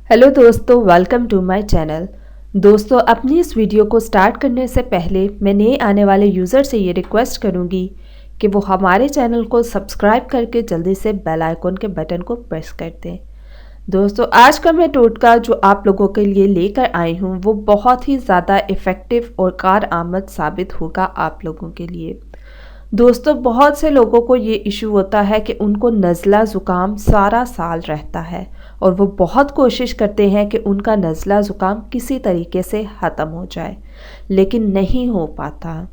Hello दोस्तों, welcome to my channel. दोस्तों, अपनी इस वीडियो को स्टार्ट करने से पहले मैं नए आने वाले यूज़र से ये रिक्वेस्ट करूँगी कि वो हमारे चैनल को सब्सक्राइब करके जल्दी से बेल आइकन के बटन को प्रेस कर दें। दोस्तों, आज का मैं टोटका जो आप लोगों के लिए लेकर आई हूँ वो बहुत ही ज़्यादा इफ़ेक्टिव और कारआमद साबित होगा आप लोगों के लिए। दोस्तों, बहुत से लोगों को ये इशू होता है कि उनको नज़ला ज़ुकाम सारा साल रहता है और वो बहुत कोशिश करते हैं कि उनका नज़ला ज़ुकाम किसी तरीके से ख़त्म हो जाए, लेकिन नहीं हो पाता।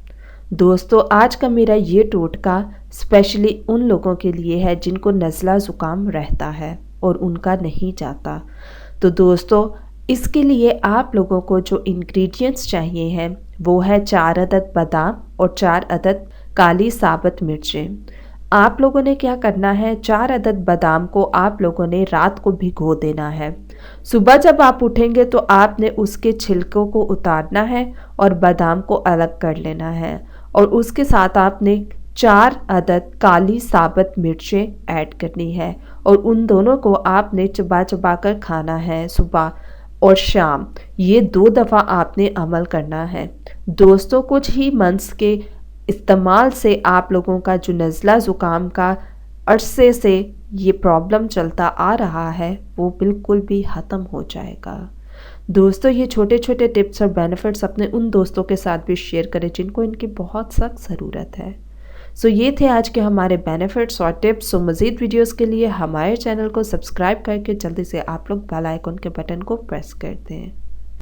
दोस्तों, आज का मेरा ये टोटका स्पेशली उन लोगों के लिए है जिनको नज़ला ज़ुकाम रहता है और उनका नहीं जाता। तो दोस्तों, इसके लिए आप लोगों को जो इंग्रेडिएंट्स चाहिए हैं वो है 4 अदद बादाम और 4 अदद काली साबुत मिर्चें। आप लोगों ने क्या करना है, 4 अदद बादाम को आप लोगों ने रात को भिगो देना है। सुबह जब आप उठेंगे तो आपने उसके छिलकों को उतारना है और बादाम को अलग कर लेना है और उसके साथ आपने 4 अदद काली साबुत मिर्चें ऐड करनी है और उन दोनों को आपने चबा चबा कर खाना है सुबह और शाम। ये 2 दफ़ा आपने अमल करना है। दोस्तों, कुछ ही मंथ्स के इस्तेमाल से आप लोगों का जो नज़ला ज़ुकाम का अरसे से ये प्रॉब्लम चलता आ रहा है वो बिल्कुल भी ख़त्म हो जाएगा। दोस्तों, ये छोटे छोटे टिप्स और बेनिफिट्स अपने उन दोस्तों के साथ भी शेयर करें जिनको इनकी बहुत सख्त ज़रूरत है। सो ये थे आज के हमारे बेनिफिट्स और टिप्स। सो मज़ीद वीडियोस के लिए हमारे चैनल को सब्सक्राइब करके जल्दी से आप लोग बेल आइकन के बटन को प्रेस कर दें।